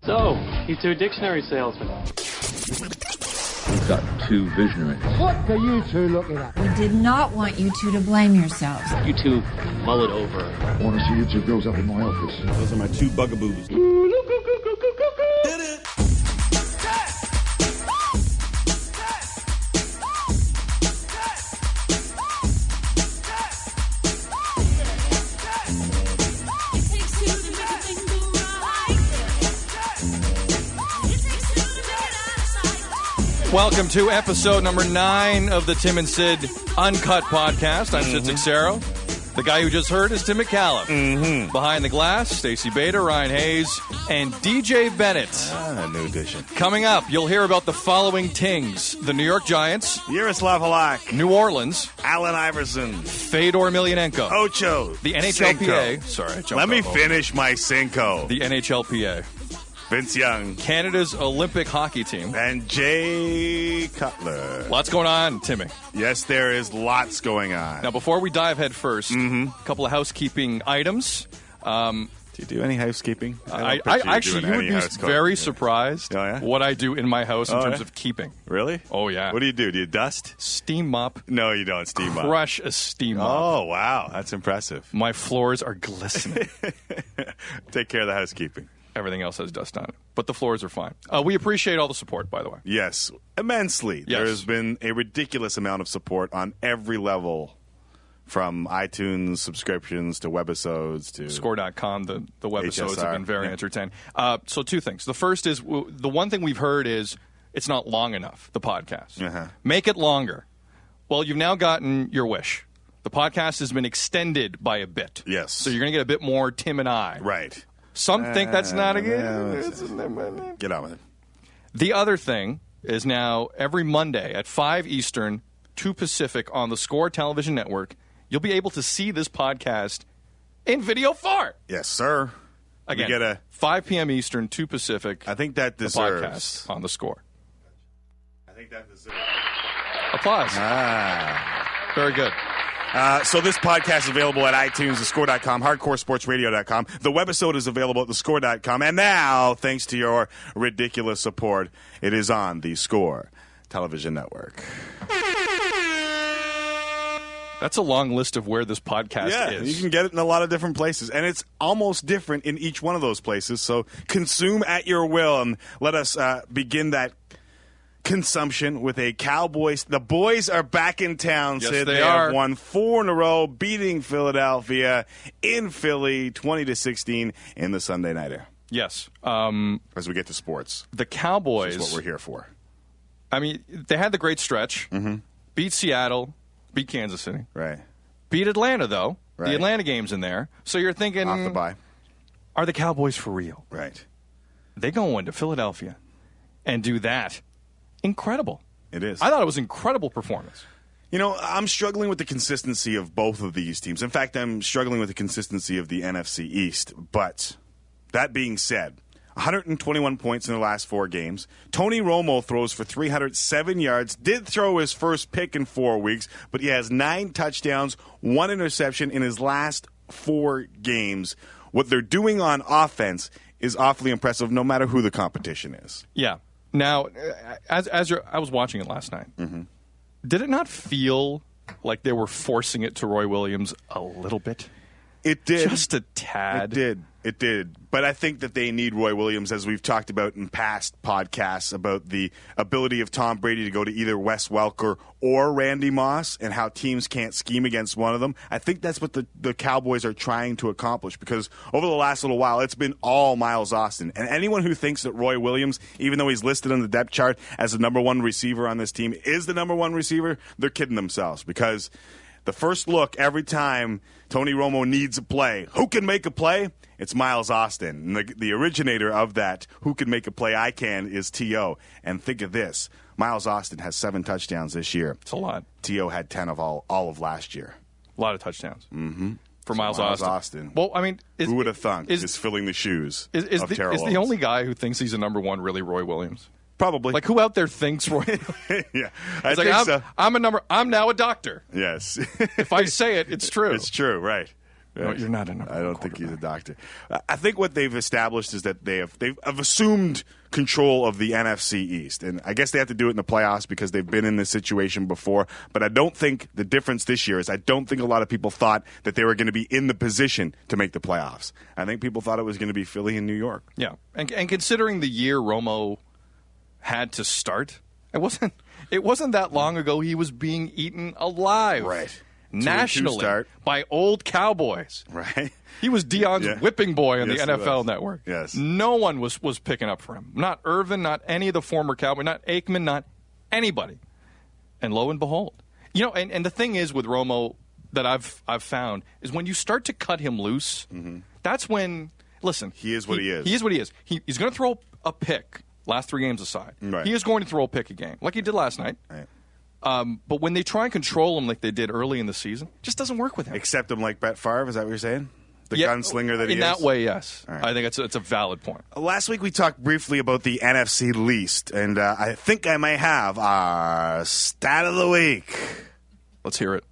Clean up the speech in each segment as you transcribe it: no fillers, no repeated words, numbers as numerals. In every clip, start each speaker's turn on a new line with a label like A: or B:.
A: So, he's a dictionary salesman.
B: We've got two visionaries.
C: What are you two looking at?
D: We did not want you two to blame yourselves.
A: You two mull it over.
E: I want to see you two girls up in my office.
F: Those are my two bugaboos.
G: Welcome to episode number 9 of the Tim and Sid Uncut podcast. I'm Sid Uncut. The guy who just heard is Tim McCallum. Behind the glass, Stacey Bader, Ryan Hayes, and DJ Bennett.
F: New edition.
G: Coming up, you'll hear about the following tings: the New York Giants,
F: Yaroslav Halak,
G: New Orleans,
F: Allen Iverson,
G: Fedor Emelianenko,
F: Ocho,
G: the NHLPA.
F: Cinco.
G: Sorry, I jumped
F: Let me
G: all over.
F: finish my Cinco.
G: The NHLPA,
F: Vince Young,
G: Canada's Olympic hockey team,
F: and Jay Cutler.
G: Lots going on, Timmy.
F: Yes, there is lots going on.
G: Now, before we dive head first, a couple of housekeeping items.
F: Do you do any housekeeping?
G: I actually, you would be very surprised what I do in my house in terms of keeping.
F: Really?
G: Oh, yeah.
F: What do? Do you dust?
G: Steam mop.
F: No, you don't steam mop.
G: Crush a steam mop.
F: Oh, wow. That's impressive.
G: My floors are glistening.
F: Take care of the housekeeping.
G: Everything else has dust on it. But the floors are fine. We appreciate all the support, by the way.
F: Yes, immensely.
G: Yes.
F: There has been a ridiculous amount of support on every level, from iTunes subscriptions to webisodes to
G: Score.com. The webisodes have been very
F: Yeah.
G: entertaining. So two things. The first is, the one thing we've heard is it's not long enough, the podcast. Make it longer. Well, you've now gotten your wish. The podcast has been extended by a bit.
F: Yes.
G: So you're going to get a bit more Tim and I.
F: Right.
G: Some think that's not a
F: good. Get on with it.
G: The other thing is now every Monday at 5 Eastern, 2 Pacific on the Score Television Network, you'll be able to see this podcast in video far.
F: Yes, sir.
G: Again,
F: we get a
G: 5 p.m. Eastern, 2 Pacific.
F: I think that
G: the
F: deserves
G: podcast on the Score.
F: I think that deserves
G: Applause. Very good.
F: So this podcast is available at iTunes, thescore.com, hardcoresportsradio.com. The webisode is available at thescore.com. And now, thanks to your ridiculous support, it is on the Score Television Network.
G: That's a long list of where this podcast is.
F: You can get it in a lot of different places. And it's almost different in each one of those places. So consume at your will. And let us begin that consumption with a Cowboys. The boys are back in town,
G: Yes,
F: Sid.
G: they are.
F: Have won 4 in a row, beating Philadelphia in Philly 20-16 in the Sunday Nighter.
G: Yes.
F: As we get to sports.
G: The Cowboys.
F: That's what we're here for.
G: I mean, they had the great stretch. Beat Seattle. Beat Kansas City.
F: Right.
G: Beat Atlanta, though.
F: Right.
G: The Atlanta game's in there. So you're thinking,
F: Off the bye.
G: Are the Cowboys for real?
F: Right.
G: They go into Philadelphia and do that. Incredible.
F: It is.
G: I thought it was an incredible performance.
F: You know, I'm struggling with the consistency of both of these teams. In fact, I'm struggling with the consistency of the NFC East. But that being said, 121 points in the last 4 games. Tony Romo throws for 307 yards, did throw his first pick in 4 weeks, but he has 9 touchdowns, 1 interception in his last 4 games. What they're doing on offense is awfully impressive, no matter who the competition is.
G: Yeah. Now, I was watching it last night. Did it not feel like they were forcing it to Roy Williams a little bit?
F: It did.
G: Just a tad.
F: It did. But I think that they need Roy Williams, as we've talked about in past podcasts, about the ability of Tom Brady to go to either Wes Welker or Randy Moss and how teams can't scheme against one of them. I think that's what the Cowboys are trying to accomplish, because over the last little while, it's been all Miles Austin. And anyone who thinks that Roy Williams, even though he's listed on the depth chart as the number 1 receiver on this team, is the number 1 receiver, they're kidding themselves, because the first look every time Tony Romo needs a play, who can make a play? It's Miles Austin. And the originator of that, who can make a play I can, is T.O. And think of this. Miles Austin has 7 touchdowns this year.
G: It's a lot.
F: T.O. had 10 of all of last year.
G: A lot of touchdowns. For Miles
F: Austin.
G: Well, I mean,
F: who would have thunk is filling the shoes of Terrell
G: Is the only guy who thinks he's a number 1 really Roy Williams?
F: Probably.
G: Like, who out there thinks Roy?
F: Yeah, I
G: think
F: like,
G: so. I'm now a doctor.
F: Yes.
G: If I say it, it's true.
F: It's true, right.
G: No, you're not a number
F: I don't
G: one
F: think he's a
G: quarterback.
F: doctor. I think what they've established is that they've assumed control of the NFC East, and I guess they have to do it in the playoffs because they've been in this situation before. But I don't think the difference this year is I don't think a lot of people thought that they were going to be in the position to make the playoffs. I think people thought it was going to be Philly and New York.
G: Yeah, and considering the year Romo had to start, it wasn't that long ago he was being eaten alive.
F: Right.
G: Nationally by old Cowboys.
F: Right.
G: He was Dion's whipping boy on the NFL Network.
F: Yes.
G: No one was picking up for him. Not Irvin, not any of the former Cowboys, not Aikman, not anybody. And lo and behold. And the thing is with Romo that I've found is when you start to cut him loose, that's when, listen.
F: He is what he is.
G: He is what he is. He's going to throw a pick, last 3 games aside.
F: Right.
G: He is going to throw a pick a game, like he did last night.
F: Right.
G: But when they try and control him like they did early in the season, it just doesn't work with him.
F: Accept him like Brett Favre, is that what you're saying? The gunslinger that he is?
G: In that way, yes.
F: Right.
G: I think it's a valid point.
F: Last week we talked briefly about the NFC least, and I think I may have our stat of the week.
G: Let's hear it.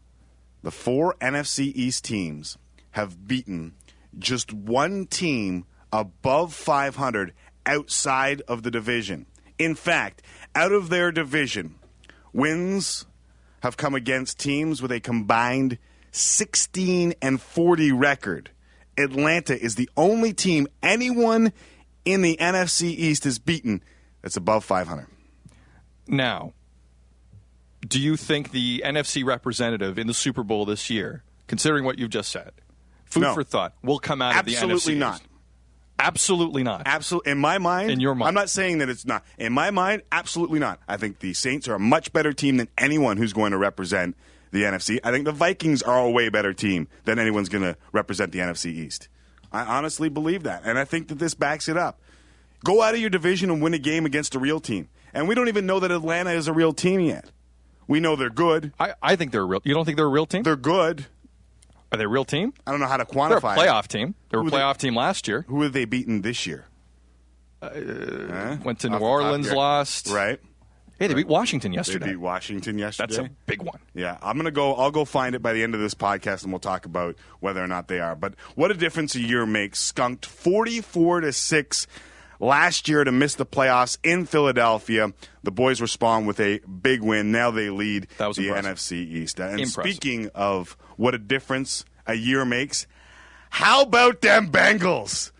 F: The 4 NFC East teams have beaten just one team above 500 outside of the division. In fact, out of their division, wins have come against teams with a combined 16-40 record. Atlanta is the only team anyone in the NFC East has beaten that's above 500.
G: Now, do you think the NFC representative in the Super Bowl this year, considering what you've just said, food for thought, will come out of the NFC East?
F: Absolutely not.
G: Absolutely not.
F: Absolutely. In my mind.
G: In your mind.
F: I'm not saying that it's not. In my mind, absolutely not. I think the Saints are a much better team than anyone who's going to represent the NFC. I think the Vikings are a way better team than anyone's going to represent the NFC East. I honestly believe that, and I think that this backs it up. Go out of your division and win a game against a real team. And we don't even know that Atlanta is a real team yet. We know they're good.
G: I think they're a real. You don't think they're a real team?
F: They're good.
G: Are they a real team?
F: I don't know how to
G: They're a
F: quantify
G: playoff team. They were a playoff team last year.
F: Who have they beaten this year?
G: Went to New Orleans, lost.
F: Right.
G: Hey, they beat Washington yesterday.
F: They beat Washington yesterday.
G: That's a big one.
F: Yeah, I'll go find it by the end of this podcast, and we'll talk about whether or not they are. But what a difference a year makes. Skunked 44-6 last year to miss the playoffs in Philadelphia. The boys respond with a big win. Now they lead the NFC East. And speaking of what a difference a year makes, how about them Bengals?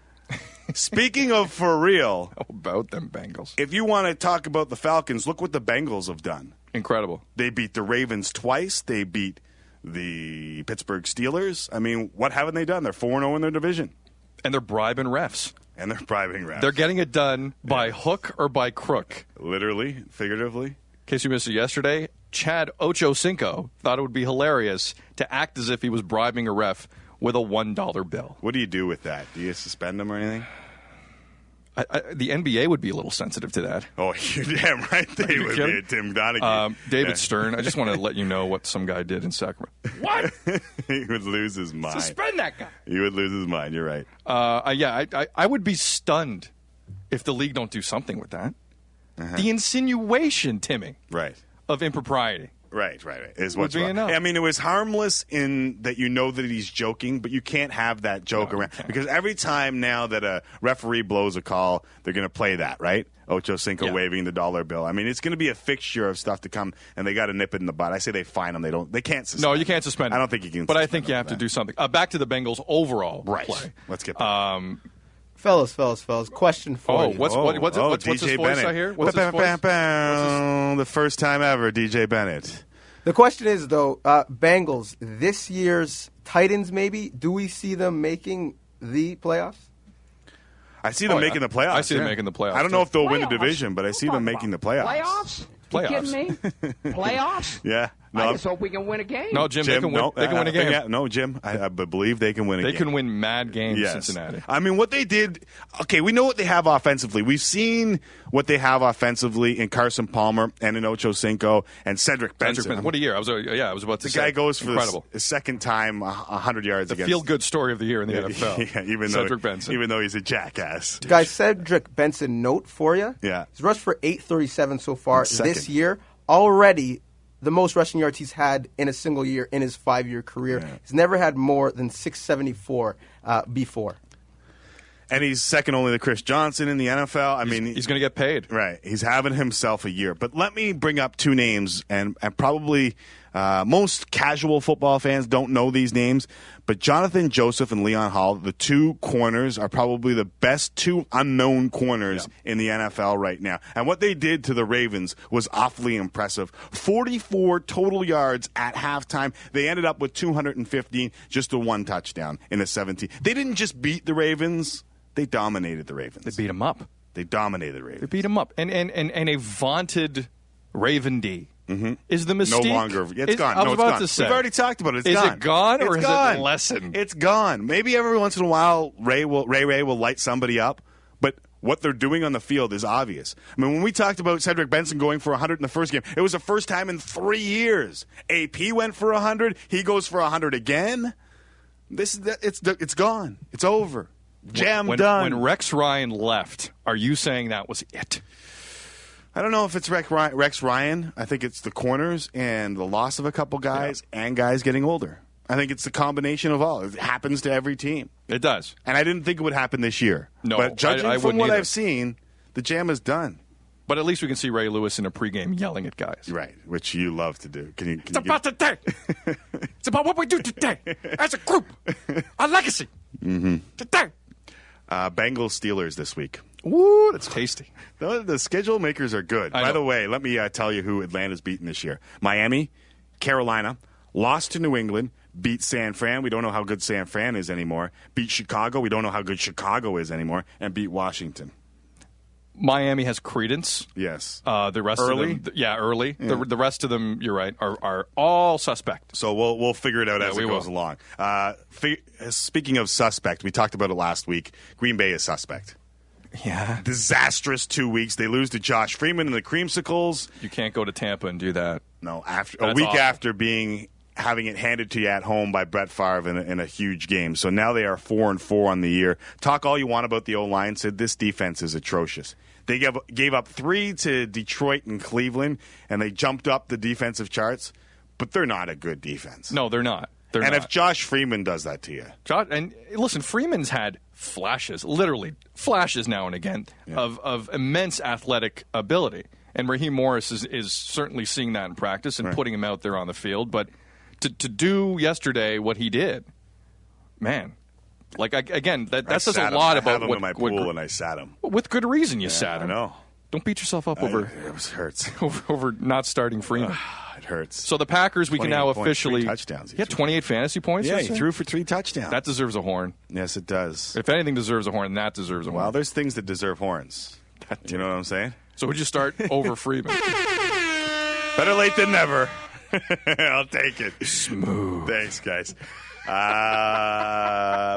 F: Speaking of for real.
G: How about them Bengals?
F: If you want to talk about the Falcons, look what the Bengals have done.
G: Incredible.
F: They beat the Ravens twice. They beat the Pittsburgh Steelers. I mean, what haven't they done? They're 4-0 in their division.
G: And they're bribing refs.
F: They're
G: getting it done by hook or by crook.
F: Literally, figuratively.
G: In case you missed it yesterday, Chad Ochocinco thought it would be hilarious to act as if he was bribing a ref with a $1 bill.
F: What do you do with that? Do you suspend him or anything?
G: The NBA would be a little sensitive to that.
F: Oh, you're damn right they would be. Tim Donaghy.
G: David Stern, I just want to let you know what some guy did in Sacramento. What?
F: He would lose his mind.
G: Suspend that guy.
F: He would lose his mind. You're right.
G: I would be stunned if the league don't do something with that. The insinuation, Timmy, of impropriety.
F: Right. Is what's wrong. I mean, it was harmless in that you know that he's joking, but you can't have that joke around. Because every time now that a referee blows a call, they're going to play that, right? Ochocinco waving the $1 bill. I mean, it's going to be a fixture of stuff to come, and they got to nip it in the bud. I say they fine them. They can't suspend.
G: No, you can't suspend.
F: I don't think you can.
G: But I think you have to do something. Back to the Bengals overall play.
F: Let's get back.
H: Fellas, question for you.
G: What's his voice
F: Bennett.
G: I hear? What's his voice?
F: The first time ever, DJ Bennett.
H: The question is, though, Bengals, this year's Titans maybe, do we see them making the playoffs?
F: I see them making the playoffs.
G: I see them making the playoffs.
F: I don't know if they'll win the division, but I see them making the playoffs.
C: Playoffs? You kidding me? Playoffs?
F: Yeah.
C: No. I just hope we can win a game.
G: No, Jim, they can win a game.
F: No, Jim, I believe they can win a game.
G: They can win mad games in Cincinnati.
F: I mean, what they did, okay, we know what they have offensively. We've seen what they have offensively in Carson Palmer and in Ochocinco and Cedric Benson.
G: What a year. I was about to say.
F: The guy goes for
G: incredible.
F: His second time 100 yards
G: the
F: against.
G: feel-good story of the year in the NFL.
F: Yeah,
G: Cedric Benson.
F: Even though he's a jackass.
H: Guys, Cedric Benson, note for you.
F: Yeah.
H: He's rushed for 837 so far this year. Already the most rushing yards he's had in a single year in his 5-year career.
F: Yeah.
H: He's never had more than 674 before.
F: And he's second only to Chris Johnson in the NFL. I mean,
G: he's going to get paid.
F: Right. He's having himself a year. But let me bring up two names, and probably most casual football fans don't know these names, but Jonathan Joseph and Leon Hall, the two corners, are probably the best two unknown corners in the NFL right now. And what they did to the Ravens was awfully impressive. 44 total yards at halftime. They ended up with 215, just a one touchdown in the 17. They didn't just beat the Ravens. They dominated the Ravens.
G: They beat him up.
F: They dominated the Ravens.
G: They beat him up. And a vaunted Raven D.
F: Mm-hmm.
G: Is the mystique...
F: No longer. It's gone.
G: I was about
F: gone.
G: to say.
F: We've already talked about it. It's
G: is
F: gone.
G: It gone or
F: it's
G: is
F: gone.
G: it lessened?
F: It's gone. Maybe every once in a while Ray will light somebody up, but what they're doing on the field is obvious. I mean, when we talked about Cedric Benson going for 100 in the first game, it was the first time in 3 years. AP went for 100. He goes for 100 again. It's gone. It's over. Done.
G: When Rex Ryan left, are you saying that was it?
F: I don't know if it's Rex Ryan. I think it's the corners and the loss of a couple guys and guys getting older. I think it's the combination of all. It happens to every team.
G: It does.
F: And I didn't think it would happen this year.
G: No,
F: but judging
G: I
F: from what
G: either.
F: I've seen, the jam is done.
G: But at least we can see Ray Lewis in a pregame yelling at guys.
F: Right, which you love to do.
G: It's about today. It's about what we do today as a group. Our legacy.
F: Mm-hmm.
G: Today.
F: Bengals Steelers this week.
G: Woo, that's tasty.
F: The schedule makers are good. By the way, let me tell you who Atlanta's beaten this year. Miami, Carolina, lost to New England, beat San Fran. We don't know how good San Fran is anymore. Beat Chicago. We don't know how good Chicago is anymore. And beat Washington.
G: Miami has credence.
F: Yes.
G: The rest
F: early?
G: of them, early.
F: Yeah.
G: The rest of them, you're right, are all suspect.
F: So we'll figure it out as it goes along. Speaking of suspect, we talked about it last week. Green Bay is suspect.
G: Yeah.
F: Disastrous 2 weeks. They lose to Josh Freeman and the Creamsicles.
G: You can't go to Tampa and do that.
F: No,
G: That's
F: a week
G: awful.
F: after having it handed to you at home by Brett Favre in a huge game. So now they are 4-4 on the year. Talk all you want about the O-line. Said this defense is atrocious. They gave up 3 to Detroit and Cleveland, and they jumped up the defensive charts, but they're not a good defense.
G: No, they're not.
F: If Josh Freeman does that to you.
G: And listen, Freeman's had flashes, literally flashes now and again, of immense athletic ability. And Raheem Morris is certainly seeing that in practice and putting him out there on the field. But to do yesterday what he did, man, that says a lot about
F: him
G: what
F: in my pool and I sat him.
G: With good reason you sat him.
F: I know.
G: Don't beat yourself up over
F: it hurts.
G: over not starting Freeman.
F: It hurts.
G: So the Packers, we can now
F: 28 points,
G: officially
F: 3 touchdowns.
G: He had 28 fantasy points.
F: Yeah, he
G: yesterday?
F: threw for 3 touchdowns.
G: That deserves a horn.
F: Yes, it does.
G: If anything deserves a horn, that deserves a horn.
F: Well, there's things that deserve horns. You know what I'm saying?
G: So would you start over Freeman?
F: Better late than never. I'll take it.
G: Smooth.
F: Thanks, guys.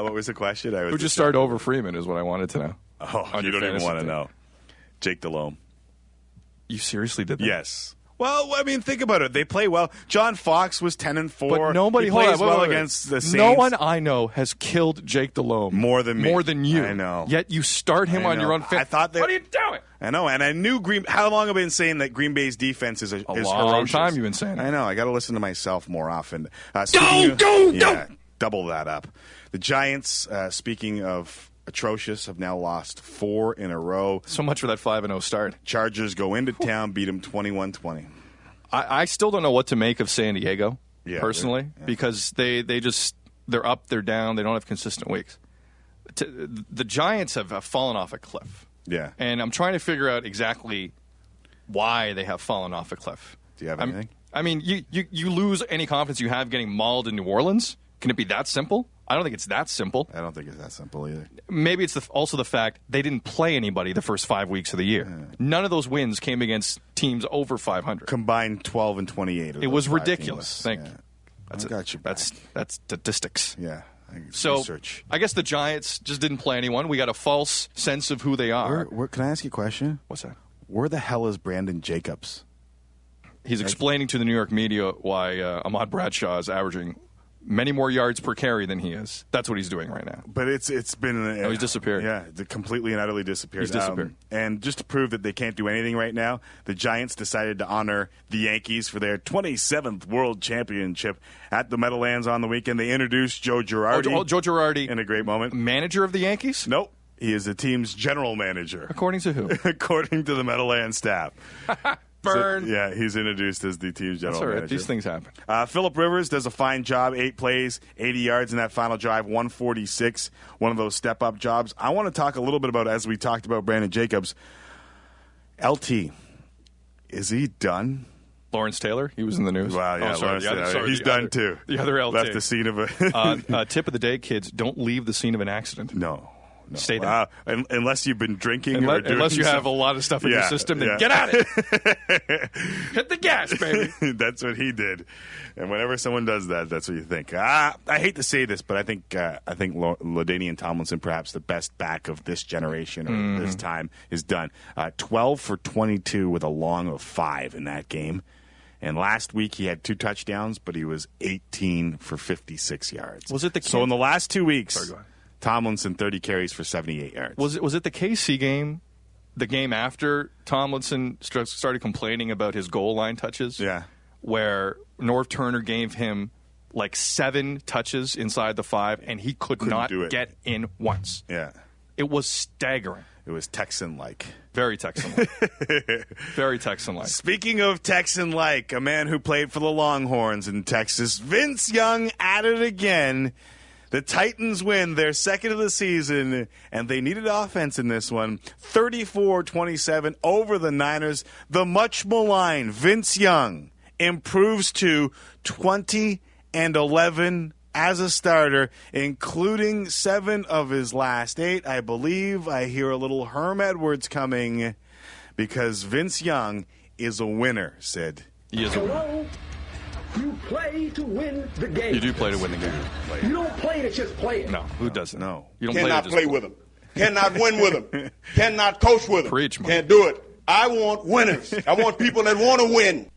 F: What was the question?
G: Would you start over Freeman is what I wanted to know.
F: Oh, you don't even want to know. Jake Delhomme.
G: You seriously did that?
F: Yes. Well, I mean, think about it. They play well. John Fox was 10-4.
G: But nobody
F: he plays well
G: wait.
F: against the Saints.
G: No one I know has killed Jake Delhomme
F: more than me.
G: More than you.
F: I know.
G: Yet you start him on your own.
F: I thought that.
G: What are you doing?
F: I know, and I knew How long have I been saying that Green Bay's defense is
G: long
F: ferocious?
G: time you've been saying that.
F: I know. I got to listen to myself more often.
G: Go!
F: Double that up. The Giants, speaking of atrocious, have now lost 4 in a row.
G: So much for that 5-0 start.
F: Chargers go into town, beat them 21-20.
G: I still don't know what to make of San Diego, personally,
F: yeah.
G: because they're up, they're down, they don't have consistent weeks. The Giants have fallen off a cliff.
F: Yeah.
G: And I'm trying to figure out exactly why they have fallen off a cliff.
F: Do you have anything?
G: I mean, you lose any confidence you have getting mauled in New Orleans? Can it be that simple? I don't think it's that simple.
F: I don't think it's that simple either.
G: Maybe it's also the fact they didn't play anybody the first 5 weeks of the year. None of those wins came against teams over 500.
F: Combined 12 and 28.
G: It was ridiculous. That's statistics.
F: Yeah.
G: So
F: research.
G: I guess the Giants just didn't play anyone. We got a false sense of who they are.
F: Can I ask you a question?
G: What's that?
F: Where the hell is Brandon Jacobs?
G: He's explaining to the New York media why Ahmad Bradshaw is averaging many more yards per carry than he is. That's what he's doing right now.
F: But it's been...
G: he's disappeared.
F: Yeah, completely and utterly disappeared.
G: He's disappeared.
F: And just to prove that they can't do anything right now, the Giants decided to honor the Yankees for their 27th World Championship at the Meadowlands on the weekend. They introduced Joe Girardi.
G: Joe Girardi.
F: In a great moment.
G: Manager of the Yankees?
F: Nope. He is the team's general manager.
G: According to who?
F: According to the Meadowlands staff.
G: Burn.
F: So, he's introduced as the team's general manager.
G: Right. These things happen.
F: Phillip Rivers does a fine job. 8 plays, 80 yards in that final drive, 146. One of those step-up jobs. I want to talk a little bit about, as we talked about Brandon Jacobs, LT. Is he done?
G: Lawrence Taylor, he was in the news.
F: Wow, yeah, Lawrence Taylor. He's done too.
G: The other LT.
F: Left the scene of
G: a... tip of the day, kids, don't leave the scene of an accident.
F: No.
G: Stay down.
F: Unless you've been drinking or doing
G: unless you have a lot of stuff in your system, then get at it. Hit the gas, baby.
F: That's what he did. And whenever someone does that, that's what you think. I hate to say this, but I think LaDainian Tomlinson, perhaps the best back of this generation or this time, is done. 12 for 22 with a long of 5 in that game. And last week he had 2 touchdowns, but he was 18 for 56 yards.
G: Was it the
F: So in the last 2 weeks...
G: Sorry, go ahead.
F: Tomlinson, 30 carries for 78 yards.
G: Was it the KC game, the game after Tomlinson started complaining about his goal line touches?
F: Yeah.
G: Where Norv Turner gave him like 7 touches inside the 5, and he couldn't not get in once.
F: Yeah.
G: It was staggering.
F: It was Texan-like.
G: Very Texan-like. Very Texan-like.
F: Speaking of Texan-like, a man who played for the Longhorns in Texas, Vince Young at it again. The Titans win their second of the season, and they needed offense in this one. 34-27 over the Niners. The much-maligned Vince Young improves to 20-11 as a starter, including 7 of his last 8. I believe I hear a little Herm Edwards coming because Vince Young is a winner, Sid.
G: He is a winner.
I: You play to win the game.
G: You do play to win the game.
I: You don't play to just play it.
G: No, who doesn't?
F: No.
G: You don't
J: Cannot play with them. Cannot win with them. Cannot coach with them.
G: Preach, man.
J: Can't do it. I want winners. I want people that want to win.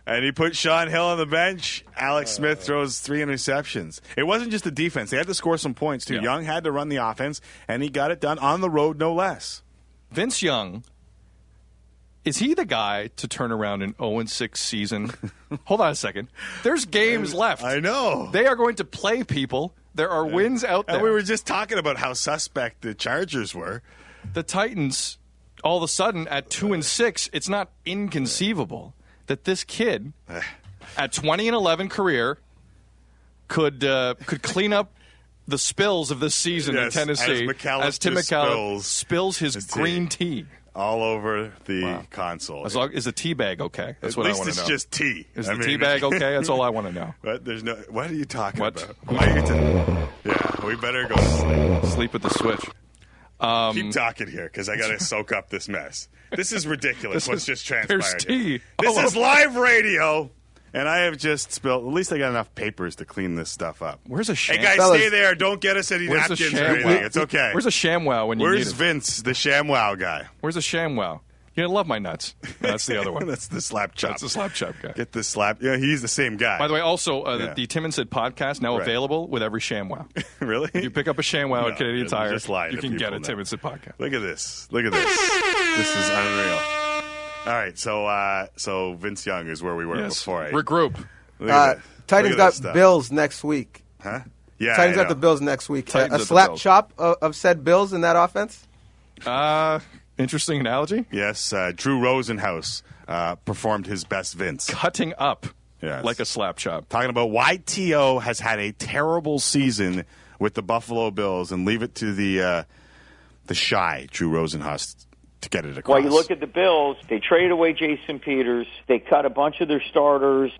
F: And he put Sean Hill on the bench. Alex Smith throws 3 interceptions. It wasn't just the defense. They had to score some points, too.
G: Yeah.
F: Young had to run the offense, and he got it done on the road, no less.
G: Vince Young, is he the guy to turn around an 0-6 season? Hold on a second. There's games left.
F: I know.
G: They are going to play people. There are wins out there.
F: And we were just talking about how suspect the Chargers were.
G: The Titans, all of a sudden, at 2-6, it's not inconceivable that this kid, at 20-11 career, could clean up the spills of this season in Tennessee as Tim McCallum spills his green tea
F: all over the console.
G: As long as the tea bag okay? That's what I want to know.
F: At least it's just tea.
G: Is the tea bag okay? That's all I want to know.
F: But there's no. What are you talking about? Why are you yeah, we better go to sleep.
G: Sleep at the switch.
F: Keep talking here because I got to soak up this mess. This is ridiculous. What's just transpired?
G: There's tea.
F: This is live radio. And I have just spilled. At least I got enough papers to clean this stuff up.
G: Where's a sham?
F: Hey, guys, stay there. Don't get us any napkins or anything. It's okay.
G: Where's a ShamWow when you need it?
F: Where's Vince, the ShamWow guy?
G: Where's a ShamWow? You're going to love my nuts. No, that's the other one.
F: That's the slap chop.
G: That's the slap chop guy.
F: Get the slap. Yeah, he's the same guy.
G: By the way, also, the Tim and Sid podcast now available with every ShamWow.
F: Really?
G: If you pick up a ShamWow at Canadian Tire,
F: you
G: can get a Tim and Sid podcast.
F: Look at this. Look at this. This is unreal. All right, so Vince Young is where we were before.
G: Regroup.
H: Titans got Bills next week.
F: Huh? Yeah.
H: Titans got the Bills next week. A slap chop of said Bills in that offense?
G: Interesting analogy.
F: Yes. Drew Rosenhaus performed his best Vince.
G: Cutting up like a slap chop.
F: Talking about why T.O. has had a terrible season with the Buffalo Bills and leave it to the shy Drew Rosenhaus to get it across.
K: Well, you look at the Bills, they traded away Jason Peters. They cut a bunch of their starters,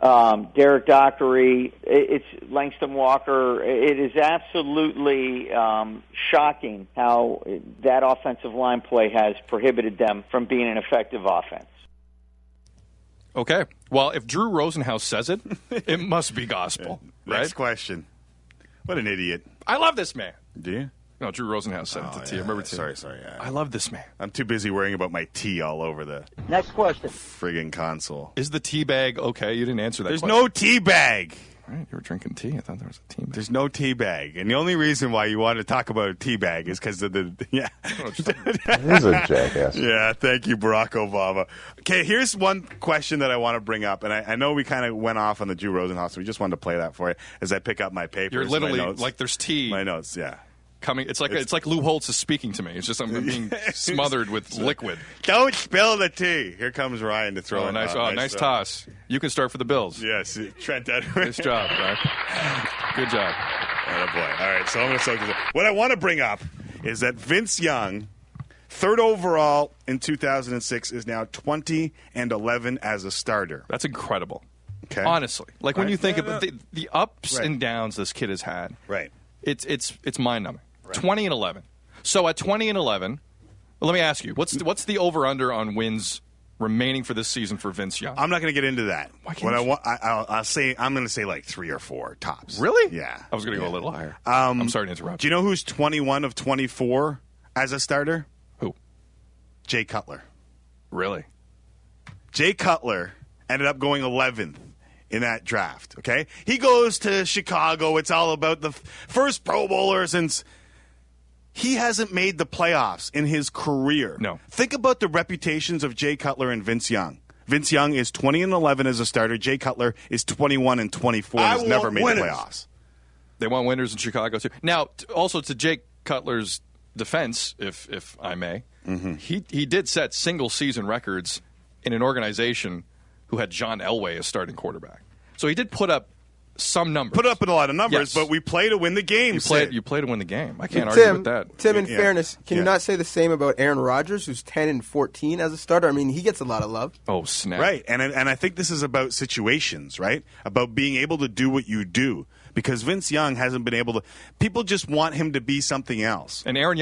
K: Derek Dockery, it's Langston Walker. It is absolutely shocking how that offensive line play has prohibited them from being an effective offense.
G: Okay. Well, if Drew Rosenhaus says it, it must be gospel. Right?
F: Next question. What an idiot.
G: I love this man.
F: Do you?
G: No, Drew Rosenhaus said it to T. Remember T.
F: Sorry.
G: I love this man.
F: I'm too busy worrying about my tea all over the
K: next question
F: friggin' console.
G: Is the tea bag okay? You didn't answer that
F: There's
G: question.
F: no tea bag.
G: Right, you were drinking tea. I thought there was a tea bag.
F: There's no tea bag, and the only reason why you wanted to talk about a tea bag is because of the
L: He's a jackass.
F: Yeah, thank you, Barack Obama. Okay, here's one question that I want to bring up, and I know we kind of went off on the Drew Rosenhaus, so we just wanted to play that for you as I pick up my papers.
G: You're literally
F: my notes.
G: like there's tea.
F: My notes, yeah.
G: Coming, it's like Lou Holtz is speaking to me. It's just I'm being smothered with liquid.
F: Don't spill the tea. Here comes Ryan to throw it.
G: Nice toss. You can start for the Bills.
F: Yes, Trent Edwards.
G: Nice job, Doc. Good job.
F: Oh boy. All right, so I'm going to soak this up. What I want to bring up is that Vince Young, 3rd overall in 2006, is now 20-11 as a starter.
G: That's incredible.
F: Okay.
G: Honestly, like when you think about the ups and downs this kid has had.
F: Right.
G: It's mind-numbing. 20-11. So at 20-11, let me ask you, what's the over/under on wins remaining for this season for Vince Young?
F: I'm not going to get into that.
G: Why can't you?
F: I'll say I'm going to say like 3 or 4 tops.
G: Really?
F: Yeah.
G: I was going to go a little higher. I'm sorry to interrupt.
F: Do you know who's 21 of 24 as a starter?
G: Who?
F: Jay Cutler.
G: Really?
F: Jay Cutler ended up going 11th in that draft. Okay, he goes to Chicago. It's all about the first Pro Bowler since. He hasn't made the playoffs in his career.
G: No.
F: Think about the reputations of Jay Cutler and Vince Young. Vince Young is 20-11 as a starter. Jay Cutler is 21-24 and has never made the playoffs.
G: They want winners in Chicago too. Now, also to Jay Cutler's defense, if I may, he did set single season records in an organization who had John Elway as starting quarterback. So he did put up some numbers.
F: Put up in a lot of numbers,
G: Yes.
F: but we play to win the game.
G: You play to win the game. I can't argue with that.
H: Tim, in fairness, can you not say the same about Aaron Rodgers, who's 10-14 as a starter? I mean, he gets a lot of love.
G: Oh, snap.
F: Right, and I think this is about situations, right? About being able to do what you do. Because Vince Young hasn't been able to. People just want him to be something else.
G: And Aaron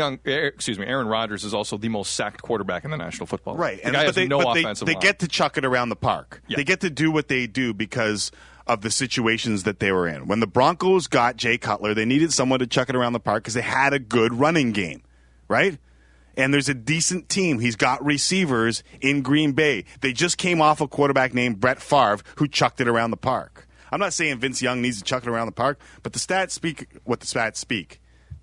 G: Rodgers is also the most sacked quarterback in the National Football League.
F: Right,
G: The guy has no offensive
F: they
G: line.
F: get to chuck it around the park.
G: Yeah.
F: They get to do what they do because of the situations that they were in. When the Broncos got Jay Cutler, they needed someone to chuck it around the park because they had a good running game, right? And there's a decent team. He's got receivers in Green Bay. They just came off a quarterback named Brett Favre who chucked it around the park. I'm not saying Vince Young needs to chuck it around the park, but the stats speak what the stats speak.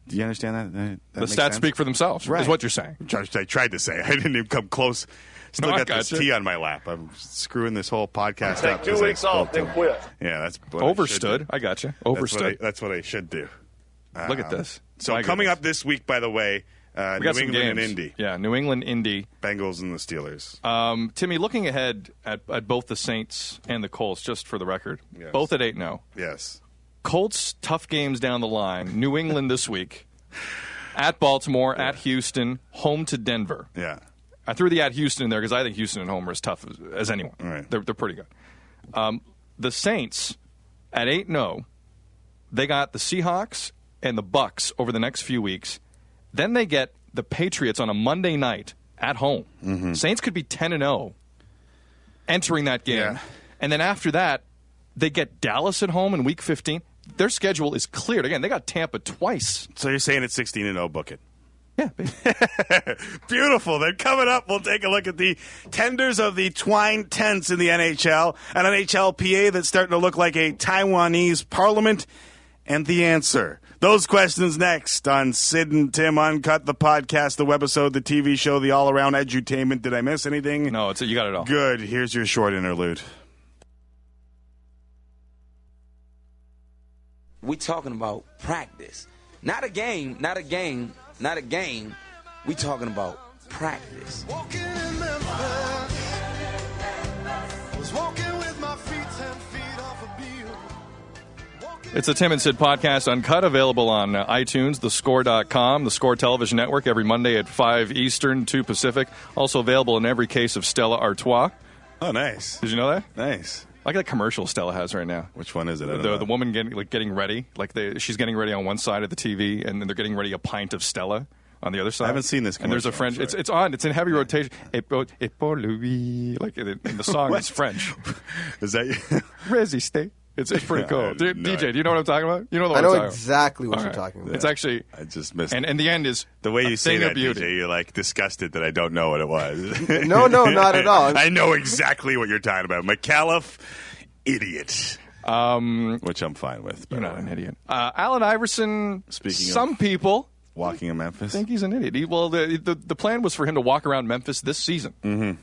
F: Do you understand that?
G: The stats speak for themselves,
F: right.
G: is what you're saying.
F: I tried to say. I didn't even come close. Still got this tea on my lap. I'm screwing this whole podcast up.
I: Take 2 weeks off, then quit.
F: Yeah, that's what
G: Overstood. I got you. Overstood.
F: That's what I should do.
G: Look at this.
F: So coming up this week, by the way,
G: we got
F: New
G: some
F: England and
G: games.
F: Indy.
G: Yeah, New England, Indy.
F: Bengals and the Steelers.
G: Timmy, looking ahead at both the Saints and the Colts, just for the record,
F: Yes.
G: both at 8-0.
F: Yes.
G: Colts, tough games down the line. New England this week. At Baltimore, at Houston, home to Denver.
F: Yeah.
G: I threw the at Houston in there because I think Houston and home are as tough as anyone.
F: Right.
G: They're pretty good. The Saints, at 8-0, they got the Seahawks and the Bucks over the next few weeks. Then they get the Patriots on a Monday night at home.
F: Mm-hmm.
G: Saints could be 10-0 entering that game.
F: Yeah.
G: And then after that, they get Dallas at home in Week 15. Their schedule is cleared. Again, they got Tampa twice.
F: So you're saying it's 16-0, book it.
G: Yeah, baby.
F: Beautiful. Then coming up, we'll take a look at the tenders of the twined tents in the NHL, an NHLPA that's starting to look like a Taiwanese parliament, and the answer. Those questions next on Sid and Tim Uncut, the podcast, the webisode, the TV show, the all-around edutainment. Did I miss anything?
G: No, you got it all.
F: Good. Here's your short interlude.
M: We talking about practice. Not a game. We talking about practice.
N: Walking in Memphis, was walking with my feet 10 feet off a beam.
G: It's a Tim and Sid podcast, Uncut, available on iTunes, thescore.com, the Score Television Network, every Monday at 5 Eastern, 2 Pacific. Also available in every case of Stella Artois.
F: Oh, nice.
G: Did you know that?
F: Nice.
G: Like that commercial Stella has right now.
F: Which one is it?
G: The woman getting ready. She's getting ready on one side of the TV, and then they're getting ready a pint of Stella on the other side.
F: I haven't seen this
G: commercial. And there's a French. It's on. It's in heavy rotation. Et pour lui. Like in the song is French.
F: Is that you?
G: Resiste. It's pretty cool. DJ, do you know what I'm talking about? You know
H: I know exactly what you're talking about.
G: It's actually.
F: I just missed.
G: And the end is
F: the way you say that,
G: beauty.
F: DJ. You're like disgusted that I don't know what it was.
H: No, not at all.
F: I know exactly what you're talking about. McAuliffe, idiot. Which I'm fine with.
G: You're not an idiot. Allen Iverson,
F: Speaking
G: some people
F: walking in Memphis,
G: think he's an idiot. The plan was for him to walk around Memphis this season.
F: Mm-hmm.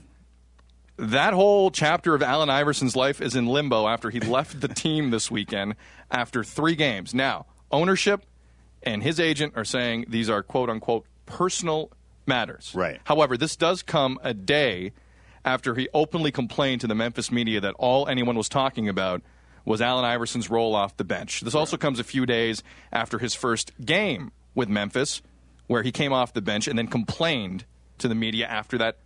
G: That whole chapter of Allen Iverson's life is in limbo after he left the team this weekend after 3 games. Now, ownership and his agent are saying these are quote-unquote personal matters.
F: Right.
G: However, this does come a day after he openly complained to the Memphis media that all anyone was talking about was Allen Iverson's role off the bench. This also comes a few days after his first game with Memphis, where he came off the bench and then complained to the media after that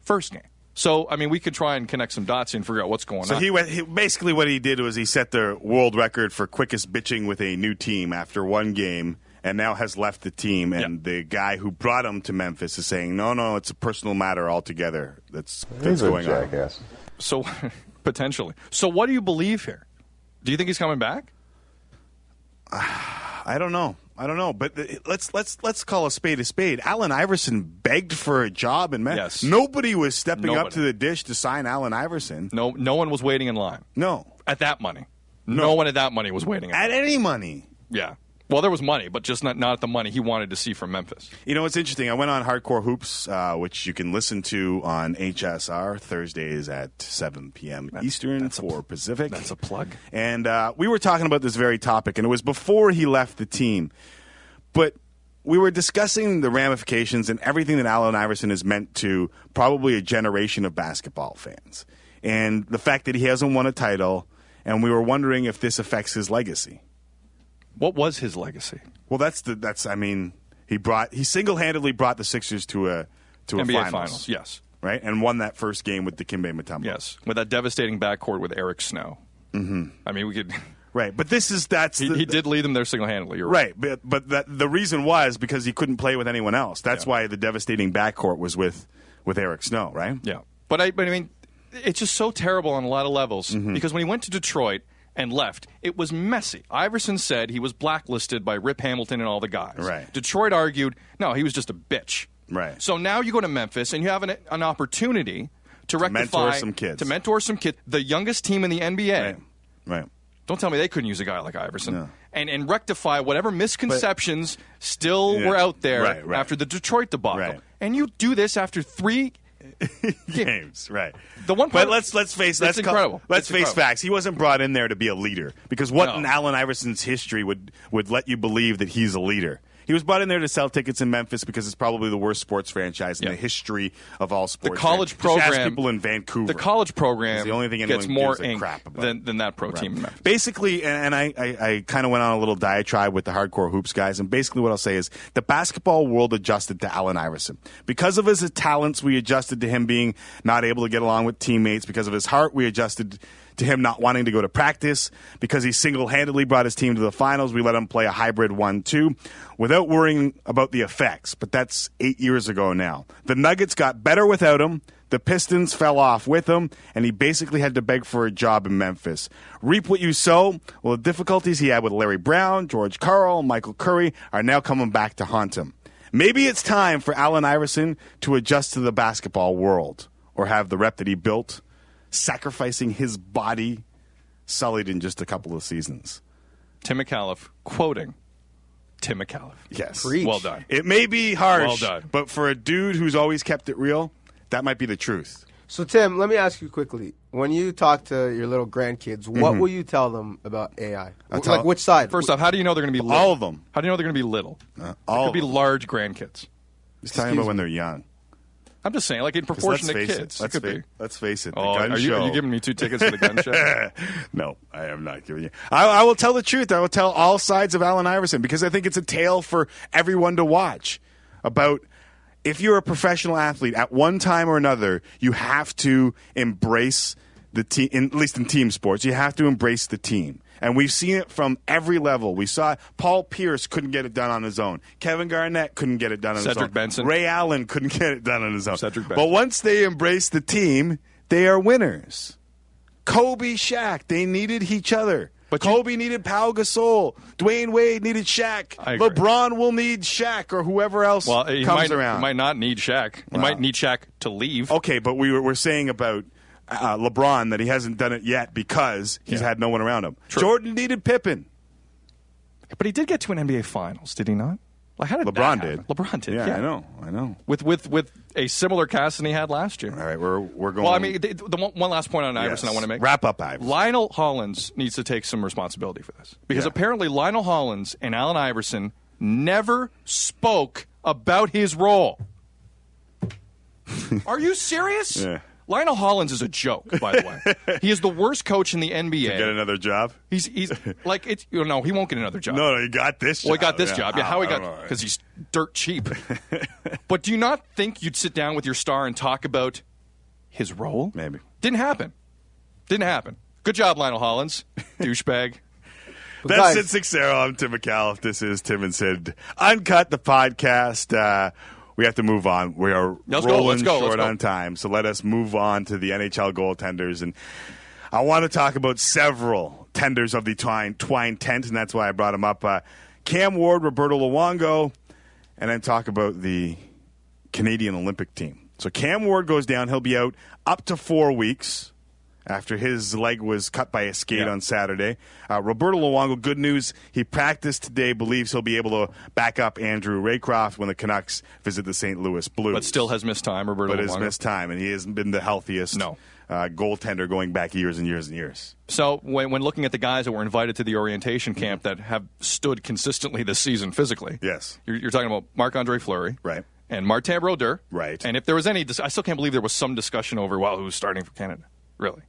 G: first game. So, I mean, we could try and connect some dots and figure out what's going on.
F: So basically what he did was he set the world record for quickest bitching with a new team after 1 game, and now has left the team. And the guy who brought him to Memphis is saying, no, it's a personal matter altogether. That's going on.
L: Jackass.
G: So, potentially. So, what do you believe here? Do you think he's coming back?
F: I don't know. But let's call a spade. Allen Iverson begged for a job in Memphis.
G: Yes.
F: Nobody was stepping up to the dish to sign Allen Iverson.
G: No one was waiting in line.
F: No.
G: At that money. No one at that money was waiting in line.
F: At any money.
G: Yeah. Well, there was money, but just not at the money he wanted to see from Memphis.
F: You know, it's interesting. I went on Hardcore Hoops, which you can listen to on HSR Thursdays at 7 p.m. Eastern, 4 Pacific.
G: That's a plug.
F: And we were talking about this very topic, and it was before he left the team. But we were discussing the ramifications and everything that Allen Iverson has meant to probably a generation of basketball fans. And the fact that he hasn't won a title, and we were wondering if this affects his legacy.
G: What was his legacy?
F: Well, he single-handedly brought the Sixers to a
G: NBA finals. Yes.
F: Right? And won that first game with Dikembe Mutombo.
G: Yes. With that devastating backcourt with Eric Snow.
F: Mm-hmm.
G: I mean, we could...
F: Right, but
G: he did lead them there single-handedly. You're
F: right. But the reason was because he couldn't play with anyone else. That's why the devastating backcourt was with Eric Snow, right?
G: Yeah. But I mean, it's just so terrible on a lot of levels because when he went to Detroit and left, it was messy. Iverson said he was blacklisted by Rip Hamilton and all the guys.
F: Right.
G: Detroit argued, no, he was just a bitch.
F: Right.
G: So now you go to Memphis and you have an opportunity to rectify,
F: mentor some kids.
G: To mentor some kids. The youngest team in the NBA.
F: Right.
G: Don't tell me they couldn't use a guy like Iverson.
F: No.
G: And rectify whatever misconceptions still were out there after the Detroit debacle.
F: Right.
G: And you do this after 3
F: games, right?
G: The one
F: part, but let's face
G: incredible.
F: Let's face facts. He wasn't brought in there to be a leader because what in Allen Iverson's history would let you believe that he's a leader? He was brought in there to sell tickets in Memphis because it's probably the worst sports franchise in the history of all sports.
G: The college program,
F: just ask people in Vancouver.
G: The college program
F: the only thing
G: gets more
F: gives a
G: ink
F: crap about
G: than that pro team in Memphis.
F: Basically, and I kind of went on a little diatribe with the Hardcore Hoops guys, and basically what I'll say is the basketball world adjusted to Allen Iverson. Because of his talents, we adjusted to him being not able to get along with teammates. Because of his heart, we adjusted to him not wanting to go to practice. Because he single-handedly brought his team to the finals, we let him play a hybrid 1-2 without worrying about the effects. But that's 8 years ago now. The Nuggets got better without him. The Pistons fell off with him, and he basically had to beg for a job in Memphis. Reap what you sow. Well, the difficulties he had with Larry Brown, George Karl, Michael Curry are now coming back to haunt him. Maybe it's time for Allen Iverson to adjust to the basketball world or have the rep that he built, sacrificing his body, sullied in just a couple of seasons.
G: Tim McAuliffe quoting Tim McAuliffe.
F: Yes.
H: Preach.
G: Well done.
F: It may be harsh,
G: well done.
F: But for a dude who's always kept it real, that might be the truth.
H: So, Tim, let me ask you quickly. When you talk to your little grandkids, what will you tell them about AI? Like which side?
G: First off, how do you know they're going to be little?
F: All of them.
G: How do you know they're going to be little?
F: All
G: could be large grandkids.
F: Just talking about when they're young.
G: I'm just saying, like in proportion to kids.
F: Let's face it. The
G: gun
F: gun
G: are
F: show.
G: you giving me 2 tickets for the gun show?
F: No, I am not giving you. I will tell the truth. I will tell all sides of Allen Iverson because I think it's a tale for everyone to watch about. If you're a professional athlete, at one time or another, you have to embrace the team, at least in team sports. You have to embrace the team. And we've seen it from every level. We saw Paul Pierce couldn't get it done on his own. Kevin Garnett couldn't get it done on his own.
G: Cedric Benson.
F: Ray Allen couldn't get it done on his own.
G: Cedric Benson.
F: But once they embrace the team, they are winners. Kobe, Shaq, they needed each other. But Kobe needed Pau Gasol. Dwayne Wade needed Shaq. LeBron will need Shaq or whoever else comes around.
G: He might not need Shaq. He might need Shaq to leave.
F: Okay, but we're saying about LeBron that he hasn't done it yet because he's had no one around him.
G: True.
F: Jordan needed Pippen.
G: But he did get to an NBA Finals, did he not? Like, how did
F: LeBron
G: that happen?
F: did.
G: LeBron did.
F: Yeah, I know.
G: With a similar cast than he had last year.
F: All right, we're going.
G: Well, I mean, the one last point on Iverson I want to make.
F: Wrap up, Iverson.
G: Lionel Hollins needs to take some responsibility for this because apparently Lionel Hollins and Allen Iverson never spoke about his role. Are you serious?
F: Yeah.
G: Lionel Hollins is a joke, by the way. He is the worst coach in the NBA.
F: To get another job?
G: He's like it's no, he won't get another job.
F: No, he got this job.
G: Well, he got this job. Yeah, how he got
F: know.
G: because he's dirt cheap. But do you not think you'd sit down with your star and talk about his role?
F: Maybe.
G: Didn't happen. Good job, Lionel Hollins. Douchebag.
F: That's Sid Sixero. I'm Tim McAuliffe. This is Tim and Sid Uncut, the podcast. We have to move on. We are rolling short on time, so let us move on to the NHL goaltenders. And I want to talk about several tenders of the twine tent, and that's why I brought them up. Cam Ward, Roberto Luongo, and then talk about the Canadian Olympic team. So Cam Ward goes down. He'll be out up to 4 weeks after his leg was cut by a skate on Saturday. Roberto Luongo, good news, he practiced today, believes he'll be able to back up Andrew Raycroft when the Canucks visit the St. Louis Blues.
G: But still has missed time, Roberto Luongo.
F: But has missed time, and he hasn't been the healthiest goaltender going back years and years and years.
G: So when looking at the guys that were invited to the orientation camp that have stood consistently this season physically,
F: yes,
G: you're talking about Marc-Andre Fleury.
F: Right.
G: And Martin Brodeur.
F: Right.
G: And if there was any, I still can't believe there was some discussion over, who's starting for Canada. Really.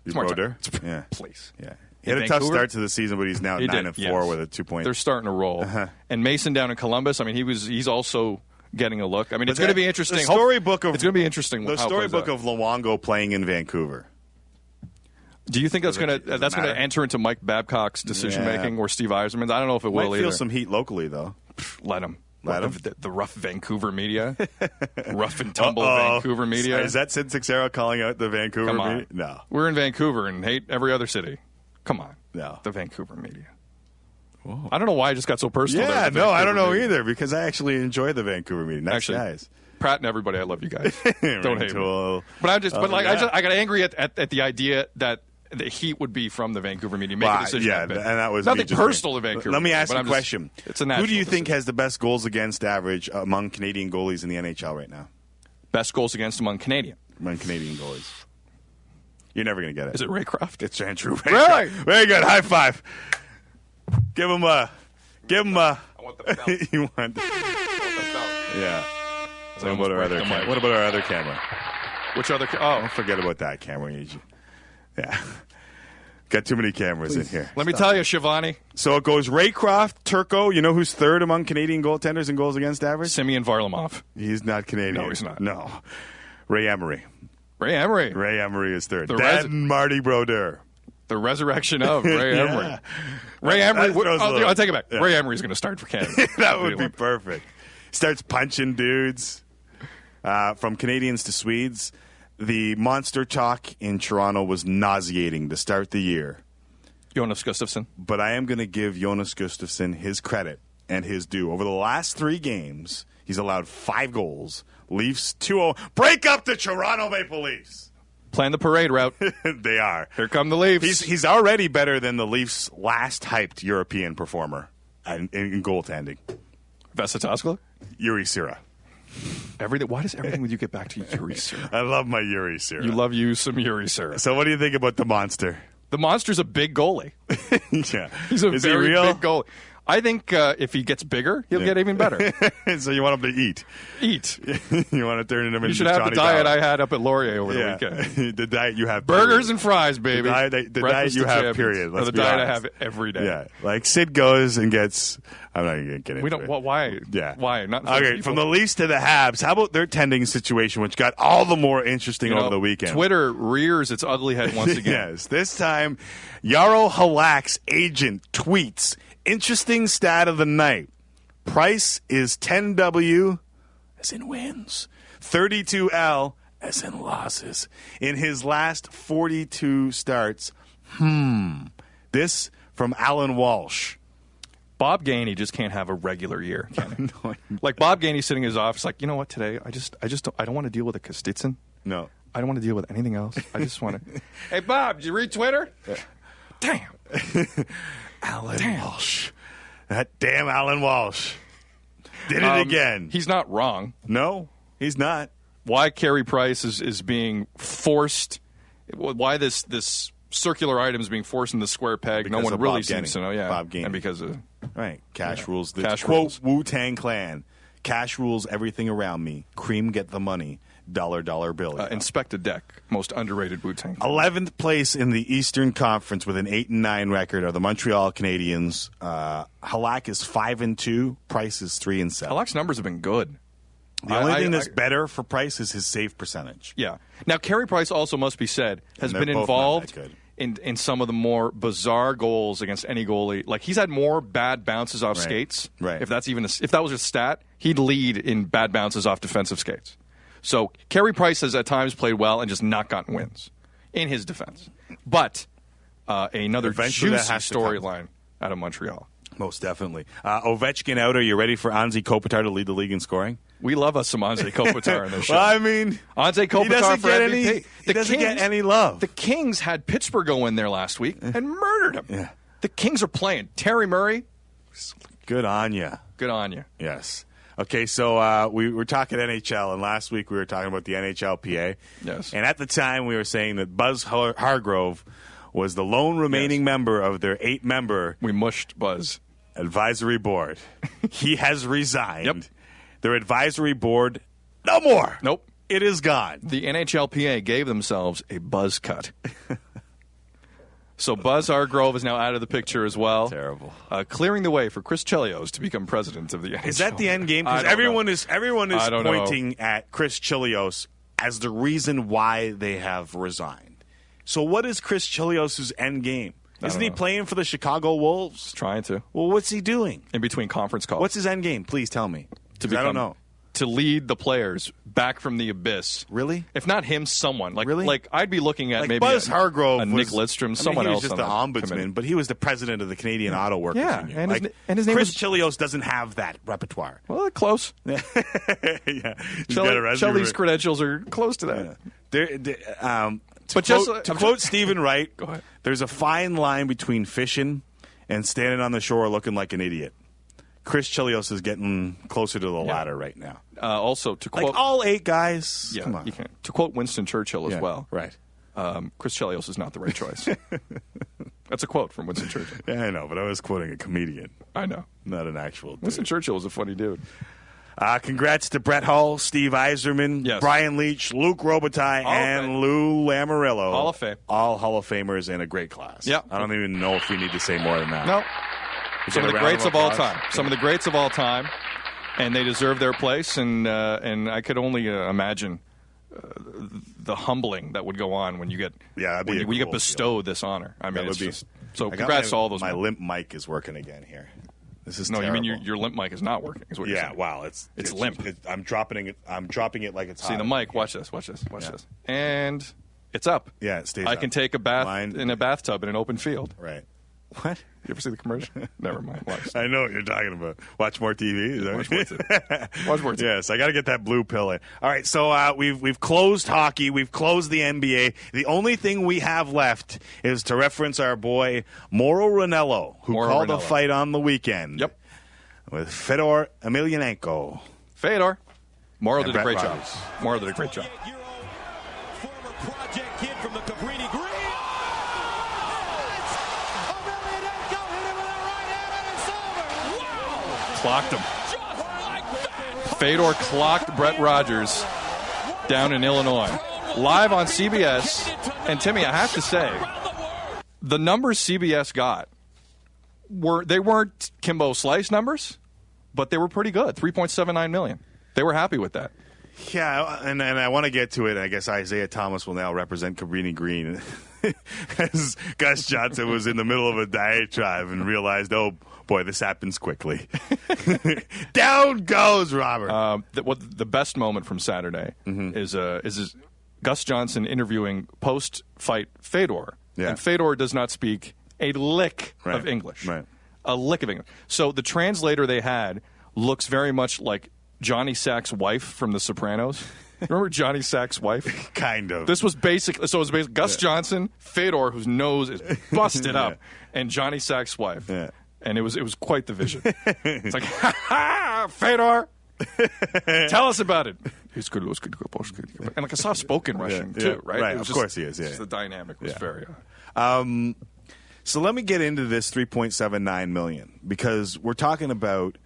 F: Brodeur? Yeah.
G: Please.
F: Yeah. He had a tough start to the season, but he's now 9-4 with a 2-point.
G: They're starting to roll. And Mason down in Columbus, I mean, he's also getting a look. I mean, it's going to be interesting.
F: It's going to
G: be interesting.
F: The storybook of Luongo playing in Vancouver.
G: Do you think that's going to enter into Mike Babcock's decision making or Steve Yzerman's? I don't know if it will either.
F: Feel some heat locally though.
G: Let him.
F: The
G: rough Vancouver media, rough and tumble Vancouver media.
F: Is that Sid Sixero calling out the Vancouver media? No,
G: we're in Vancouver and hate every other city. Come on,
F: no,
G: the Vancouver media. Whoa. I don't know why I just got so personal.
F: Yeah, no, I don't know either because I actually enjoy the Vancouver media. Nice guys.
G: Pratt and everybody, I love you guys. Don't hate me. But I got angry at the idea that the heat would be from the Vancouver media. Make a decision.
F: Yeah, and that was
G: nothing personal to Vancouver.
F: Let me ask you a question.
G: It's a national
F: Who do you think
G: decision.
F: has the best goals against average among Canadian goalies in the NHL right now?
G: Best goals against among Canadian
F: goalies. You're never going to get it.
G: Is it Raycroft?
F: It's Andrew Raycroft.
G: Really?
F: Very good. High five. Give him a.
G: I want the belt.
F: You want the
G: belt.
F: Yeah. What about our other camera?
G: Which other?
F: Don't forget about that camera. Yeah. Got too many cameras in here.
G: Let me tell you, Shivani.
F: So it goes Raycroft, Turco. You know who's third among Canadian goaltenders in goals against average?
G: Simeon Varlamov.
F: He's not Canadian.
G: No, he's not.
F: No. Ray Emery.
G: Ray Emery.
F: Ray Emery is third. Then Marty Brodeur.
G: The resurrection of Ray Emery. Ray Emery. I'll take it back. Yeah. Ray Emery's going to start for Canada.
F: That would be perfect. Starts punching dudes. From Canadians to Swedes. The monster talk in Toronto was nauseating to start the year.
G: Jonas Gustafsson.
F: But I am going to give Jonas Gustafsson his credit and his due. Over the last 3 games, he's allowed 5 goals. Leafs 2-0. Break up the Toronto Maple Leafs.
G: Playing the parade route.
F: They are.
G: Here come the Leafs.
F: He's already better than the Leafs' last hyped European performer in goaltending.
G: Vesataskala?
F: Yuri Sira.
G: Why does everything with you get back to Yuri Sira?
F: I love my Yuri Sira.
G: You love you some Yuri Sira.
F: So what do you think about the monster?
G: The monster's a big goalie.
F: Yeah.
G: He's a very big goalie. I think if he gets bigger, he'll get even better.
F: So you want him to eat?
G: Eat.
F: You want to turn him into
G: You should have
F: Johnny
G: the diet
F: Bauer.
G: I had up at Laurier over the weekend.
F: The diet you have.
G: Burgers and fries, baby.
F: The diet you have, period. Let's
G: the
F: be
G: diet
F: honest.
G: I have every day.
F: Yeah. Like Sid goes and gets... I'm not going to get into
G: We don't.
F: it.
G: Why?
F: Yeah.
G: Why? Not
F: okay, from the Leafs to the Habs, how about their tending situation, which got all the more interesting over the weekend?
G: Twitter rears its ugly head once again.
F: Yes. This time, Yarrow Halak's agent tweets, interesting stat of the night. Price is 10W, as in wins, 32L, as in losses. In his last 42 starts, This from Alan Walsh.
G: Bob Gainey just can't have a regular year, can he? Like Bob Gainey sitting in his office, like, you know what? Today, I don't want to deal with a Kostitsyn.
F: No,
G: I don't want to deal with anything else. I just want to. Hey, Bob, did you read Twitter? Damn.
F: Alan Walsh. That damn Alan Walsh. Did it again.
G: He's not wrong.
F: No, he's not.
G: Why Carey Price is being forced, why this circular item is being forced in the square peg,
F: Because
G: no one
F: of
G: really
F: Bob
G: seems to know. Yeah,
F: Bob Gainey.
G: And because of...
F: Right. Cash rules.
G: Cash
F: quote,
G: rules.
F: Wu-Tang Clan. Cash rules everything around me. Cream get the money. Dollar bill.
G: Inspected Deck, most underrated Wu-Tang.
F: 11th place in the Eastern Conference with an 8-9 record are the Montreal Canadiens. Halak is 5-2. Price is 3-7.
G: Halak's numbers have been good.
F: The only thing that's better for Price is his save percentage.
G: Yeah. Now, Carey Price also, must be said, has been involved in some of the more bizarre goals against any goalie. Like, he's had more bad bounces off skates.
F: Right.
G: If that was a stat, he'd lead in bad bounces off defensive skates. So Carey Price has at times played well and just not gotten wins, in his defense. But another
F: Eventually
G: juicy
F: that has to come.
G: storyline out of Montreal.
F: Most definitely. Ovechkin out. Are you ready for Anze Kopitar to lead the league in scoring?
G: We love us some Anze Kopitar in this show.
F: Well, I mean,
G: Anze Kopitar
F: he doesn't
G: for
F: get
G: MVP.
F: He doesn't get any love.
G: The Kings had Pittsburgh go in there last week and murdered him.
F: Yeah.
G: The Kings are playing. Terry Murray.
F: Good on you.
G: Good on you.
F: Yes. Okay, so we were talking NHL, and last week we were talking about the NHLPA.
G: Yes.
F: And at the time, we were saying that Buzz Hargrove was the lone remaining member of their 8-member...
G: We mushed Buzz.
F: ...advisory board. He has resigned. Yep. Their advisory board, no more.
G: Nope.
F: It is gone.
G: The NHLPA gave themselves a buzz cut. So Buzz Hargrove is now out of the picture as well.
F: Terrible.
G: Clearing the way for Chris Chelios to become president of the NHL.
F: Is that the end game? Because everyone is pointing
G: know.
F: at Chris Chelios as the reason why they have resigned. So what is Chris Chelios' end game? Isn't he playing for the Chicago Wolves?
G: Trying to.
F: Well, what's he doing?
G: In between conference calls.
F: What's his end game? Please tell me. I don't know.
G: To lead the players back from the abyss.
F: Really?
G: If not him, someone.
F: Really?
G: Like I'd be looking at maybe
F: Buzz Hargrove,
G: Nick Lidstrom, someone
F: he was
G: else.
F: Just the ombudsman,
G: committee.
F: but he was the president of the Canadian Auto Workers Union.
G: And his name
F: Chris
G: was
F: Chelios doesn't have that repertoire.
G: Well, close.
F: Yeah,
G: Shelley's credentials are close to that.
F: Yeah. To quote Stephen Wright, there's a fine line between fishing and standing on the shore looking like an idiot. Chris Chelios is getting closer to the latter right now.
G: Also, to quote...
F: all 8 guys.
G: Yeah,
F: come on.
G: you can. To quote Winston Churchill as well.
F: Right.
G: Chris Chelios is not the right choice. That's a quote from Winston Churchill.
F: Yeah, I know, but I was quoting a comedian.
G: I know.
F: Not an actual dude.
G: Winston Churchill was a funny dude.
F: Congrats to Brett Hull, Steve Yzerman, Brian Leach, Luke Robitaille, and Lou Lamoriello.
G: Hall of Fame.
F: All Hall of Famers in a great class.
G: Yeah.
F: I don't even know if we need to say more than that.
G: No. Some of the greats of all time. Some of the greats of all time. And they deserve their place. And I could only imagine the humbling that would go on when you get when you get bestowed this honor. I mean, it's just so. Congrats to all those.
F: My limp mic is working again here. This is
G: no.
F: terrible.
G: You mean your limp mic is not working? Is what you're saying.
F: Wow. It's
G: limp.
F: I'm dropping it like it's hot.
G: See the mic. Watch this. Watch this. Watch this. And it's up.
F: Yeah, it stays.
G: I
F: up.
G: can take a bath in a bathtub in an open field.
F: Right. What?
G: You ever see the commercial? Never mind. Watch.
F: I know what you're talking about. Watch more TV. Is that
G: Watch more TV. Watch more TV.
F: Yes, I got to get that blue pill in. All right, so we've closed hockey. We've closed the NBA. The only thing we have left is to reference our boy Mauro Ranello, who called a fight on the weekend.
G: Yep.
F: With Fedor Emelianenko.
G: Fedor. Mauro did a great job. Mauro did a great job.
N: Former project kid from the Cabrini Green.
G: Clocked him. Fedor clocked Brett Rogers down in Illinois. Live on CBS. And Timmy, I have to say, the numbers CBS got weren't Kimbo Slice numbers, but they were pretty good. 3.79 million. They were happy with that.
F: Yeah, and I want to get to it. I guess Isaiah Thomas will now represent Cabrini Green. As Gus Johnson was in the middle of a diatribe and realized, oh, boy, this happens quickly. Down goes Robert.
G: The best moment from Saturday is Gus Johnson interviewing post-fight Fedor.
F: Yeah.
G: And Fedor does not speak a lick of English.
F: Right.
G: A lick of English. So the translator they had looks very much like Johnny Sack's wife from The Sopranos. Remember Johnny Sack's wife?
F: Kind of.
G: This was basically Gus Johnson, Fedor, whose nose is busted up, and Johnny Sack's wife.
F: Yeah.
G: And it was quite the vision. It's like, ha ha, Fedor, tell us about it. He's good, and like a soft-spoken Russian too, right?
F: Right,
G: It was
F: of course he is. Yeah,
G: the dynamic was very
F: So let me get into this $3.79 million, because we're talking about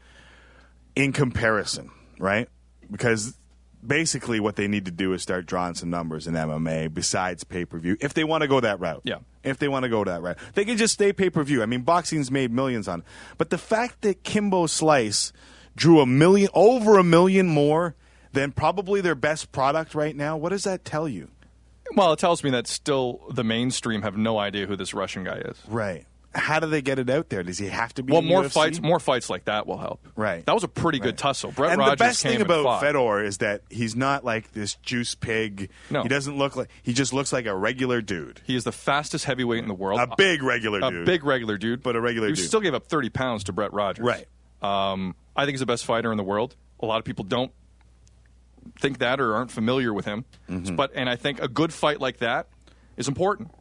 F: in comparison, right? Because basically what they need to do is start drawing some numbers in MMA besides pay-per-view if they want to go that route.
G: Yeah.
F: If they want to go that route. They can just stay pay-per-view. I mean, boxing's made millions on it. But the fact that Kimbo Slice drew over $1 million more than probably their best product right now, what does that tell you?
G: Well, it tells me that still the mainstream have no idea who this Russian guy is.
F: Right. How do they get it out there? Does he have to be?
G: Well,
F: in
G: more
F: UFC?
G: fights like that will help.
F: Right.
G: That was a pretty good tussle. Brett
F: and
G: Rogers
F: the best
G: came
F: thing
G: and
F: about
G: fought.
F: Fedor is that he's not like this juice pig.
G: No.
F: He doesn't look like. He just looks like a regular dude.
G: He is the fastest heavyweight in the world.
F: A big regular dude.
G: A big regular dude.
F: But a regular
G: he
F: dude.
G: still gave up 30 pounds to Brett Rogers.
F: Right.
G: I think he's the best fighter in the world. A lot of people don't think that or aren't familiar with him.
F: Mm-hmm.
G: And I think a good fight like that is important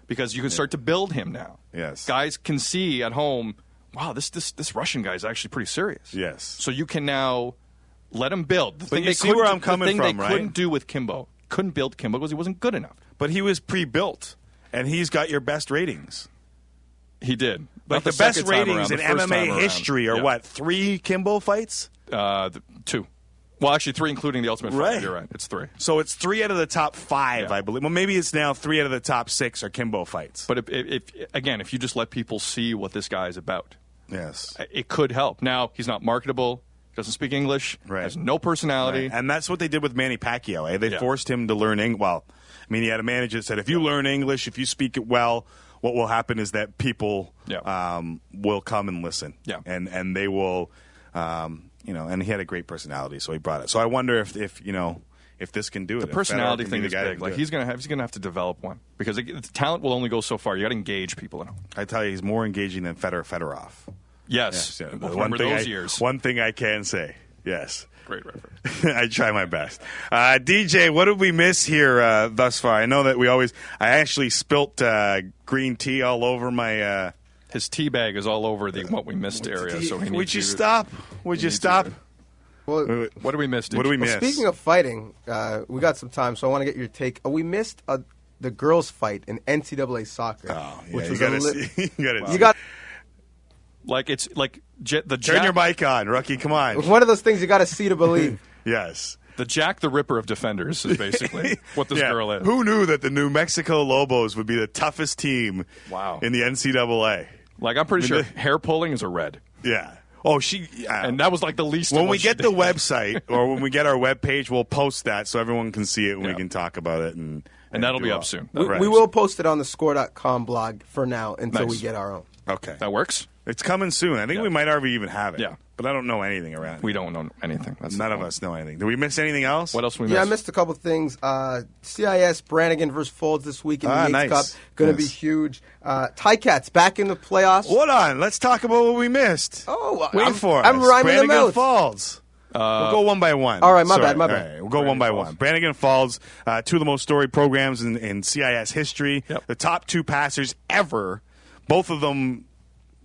G: because you can start to build him now.
F: Yes.
G: Guys can see at home, wow, this Russian guy is actually pretty serious.
F: Yes.
G: So you can now let him build. The
F: But
G: thing
F: you
G: they
F: see where
G: couldn't-
F: I'm coming
G: the thing
F: from,
G: they
F: right?
G: couldn't do with Kimbo, couldn't build Kimbo because he wasn't good enough.
F: But he was pre-built, and he's got your best ratings.
G: He did.
F: Like
G: Not
F: the best
G: second time
F: ratings
G: around,
F: in
G: the first time
F: MMA
G: around.
F: history are
G: Yeah.
F: what? 3 Kimbo fights?
G: 2. Well, actually, 3 including the Ultimate Fighter.
F: Right.
G: You're right. It's 3.
F: So it's 3 out of the top 5,
G: Yeah.
F: I believe. Well, maybe it's now 3 out of the top 6 are Kimbo fights.
G: But if you just let people see what this guy is about,
F: yes,
G: it could help. Now, he's not marketable, doesn't speak English, has no personality.
F: Right. And that's what they did with Manny Pacquiao. Eh? They
G: Yeah.
F: forced him to learn English. Well, I mean, he had a manager that said, if you learn English, if you speak it well, what will happen is that people will come and listen.
G: Yeah.
F: And they will, and he had a great personality, so he brought it. So I wonder if this can do it.
G: The personality thing is big. Like he's gonna have to develop one because the talent will only go so far. You got to engage people in him.
F: I tell you, he's more engaging than Fedorov.
G: Yes.
F: Yeah,
G: Remember those years.
F: One thing I can say, yes.
G: Great reference.
F: I try my best. DJ, what did we miss here thus far? I know that I actually spilt green tea all over my...
G: His tea bag is all over the what we missed area. So he
F: Would you stop? Would you stop?
H: Well,
G: what did we miss?
F: What did we miss?
H: Speaking of fighting, we got some time, so I want to get your take. We missed the girls' fight in NCAA soccer.
F: Oh, yeah,
H: which was
F: you got
G: like it's like the
F: turn your mic on, rookie. Come on.
H: One of those things you got to see to believe.
F: Yes.
G: The Jack the Ripper of defenders is basically what this girl is.
F: Who knew that the New Mexico Lobos would be the toughest team in the NCAA?
G: Like, I'm pretty sure hair pulling is a red.
F: Yeah. Oh, and
G: that was like the least.
F: When we get the website or when we get our webpage, we'll post that so everyone can see it and we can talk about it. And
G: that'll be up soon.
H: We will post it on the score.com blog for now until we get our own.
F: Okay.
G: That works?
F: It's coming soon. I think we might already even have it.
G: Yeah.
F: But I don't know anything around it.
G: We don't know anything.
F: None of us know anything. Did we miss anything else?
G: What else we missed?
H: Yeah, I missed a couple things. CIS Brannigan versus Folds this week in the Yates Cup. Going to be huge. Ticats back in the playoffs.
F: Hold on. Let's talk about what we missed.
H: Oh,
F: wait for us.
H: I'm rhyming them
F: Brannigan
H: out.
F: Falls. We'll go one by one.
H: All right, my bad.
F: All right, we'll go one by one. Brannigan Falls, 2 of the most storied programs in CIS history.
G: Yep.
F: The top 2 passers ever. Both of them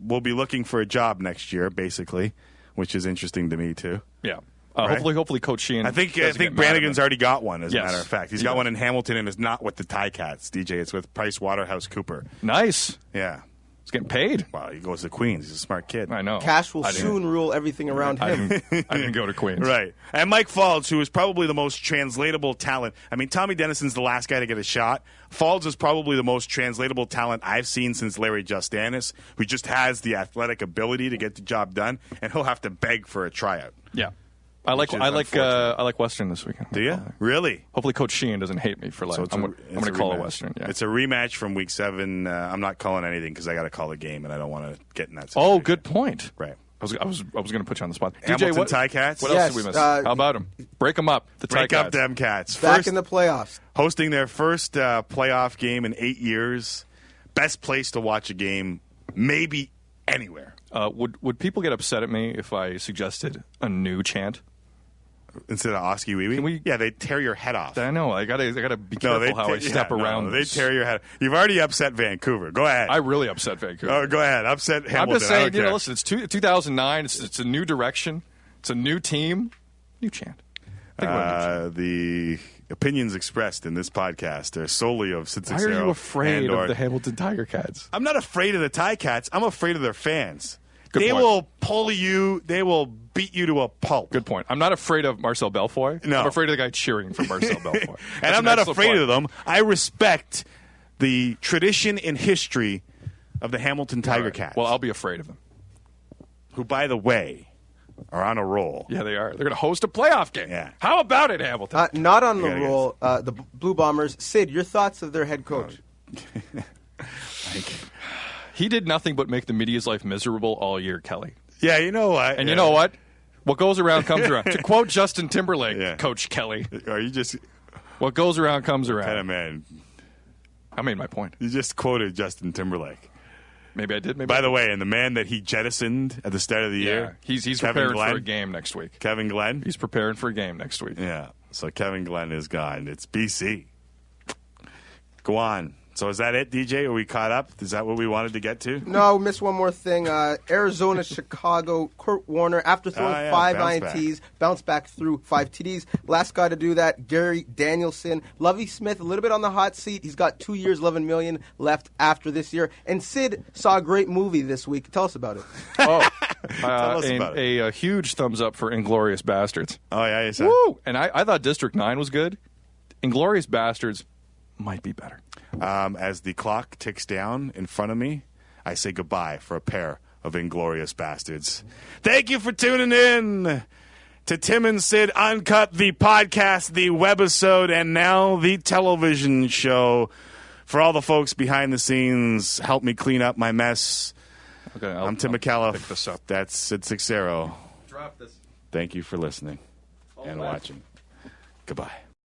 F: will be looking for a job next year, basically, which is interesting to me too.
G: Yeah.
F: Right?
G: Hopefully, Coach Sheehan.
F: I think Brannigan's already got one. As a matter of fact, he's got one in Hamilton, and it's not with the Ticats. DJ, it's with Price Waterhouse Cooper.
G: Nice.
F: Yeah.
G: He's getting paid.
F: Well, he goes to Queens. He's a smart kid.
G: I know.
H: Cash will soon rule everything around him.
G: I didn't go to Queens.
F: Right. And Mike Falls, who is probably the most translatable talent. I mean, Tommy Dennison's the last guy to get a shot. Falls is probably the most translatable talent I've seen since Larry Justanis, who just has the athletic ability to get the job done, and he'll have to beg for a tryout.
G: Yeah. I like Western this weekend.
F: Do you? Really?
G: Hopefully, Coach Sheehan doesn't hate me for like. I'm going to call it Western. Yeah.
F: It's a rematch from Week 7. I'm not calling anything because I got to call the game, and I don't want to get in that situation.
G: Oh, good point.
F: Right.
G: I was going to put you on the spot.
F: Hamilton
G: DJ, what
F: Ticats?
G: What else did we miss? How about them? Break them up. The
F: Break
G: Ticats.
F: up them cats.
H: Back in the playoffs.
F: Hosting their first playoff game in 8 years. Best place to watch a game, maybe anywhere.
G: Would people get upset at me if I suggested a new chant?
F: Instead of Oski Wee Wee? Yeah, they tear your head off.
G: I know. I gotta be careful how I step around.
F: They tear your head. You've already upset Vancouver. Go ahead.
G: I really upset Vancouver.
F: Oh, go ahead. Upset Hamilton.
G: I'm just saying, listen, it's 2009. It's a new direction. It's a new team. New chant.
F: The opinions expressed in this podcast are solely of Sid
G: Why are you afraid of the Hamilton Tiger Cats?
F: I'm not afraid of the Ticats. I'm afraid of their fans.
G: They
F: will pull you. They will beat you to a pulp.
G: Good point. I'm not afraid of Marcel Belfoy.
F: No.
G: I'm afraid of the guy cheering for Marcel Belfoy.
F: And I'm not afraid of them. I respect the tradition and history of the Hamilton Tiger Cats.
G: Well, I'll be afraid of them.
F: Who, by the way, are on a roll.
G: Yeah, they are. They're going to host a playoff game.
F: Yeah.
G: How about it, Hamilton?
H: Not on the roll. The Blue Bombers. Sid, your thoughts of their head coach?
G: He did nothing but make the media's life miserable all year, Kelly.
F: Yeah, you know what?
G: And you know what? What goes around comes around. To quote Justin Timberlake, Coach Kelly.
F: Are you just...
G: What goes around comes around.
F: Kind of man.
G: I made my point.
F: You just quoted Justin Timberlake.
G: Maybe I did.
F: By the way, and the man that he jettisoned at the start of the year.
G: He's preparing for a game next week.
F: Kevin Glenn?
G: He's preparing for a game next week.
F: Yeah. So Kevin Glenn is gone. It's BC. Go on. So is that it, DJ? Are we caught up? Is that what we wanted to get to?
H: No, we missed one more thing. Arizona, Chicago, Kurt Warner, after throwing 5 INTs, bounced back through 5 TDs. Last guy to do that, Gary Danielson. Lovie Smith, a little bit on the hot seat. He's got 2 years, $11 million left after this year. And Sid saw a great movie this week. Tell us about it.
F: Tell us about it.
G: A huge thumbs up for Inglourious Bastards.
F: Oh, yeah, you said.
G: Woo! And I thought District 9 was good. Inglourious Bastards might be better.
F: As the clock ticks down in front of me, I say goodbye for a pair of Inglourious Bastards. Thank you for tuning in to Tim and Sid Uncut, the podcast, the webisode, and now the television show. For all the folks behind the scenes, help me clean up my mess.
G: Okay,
F: I'm Tim McAuliffe.
G: Pick this up.
F: That's Sid Sixero.
G: Drop this.
F: Thank you for listening and watching. Goodbye.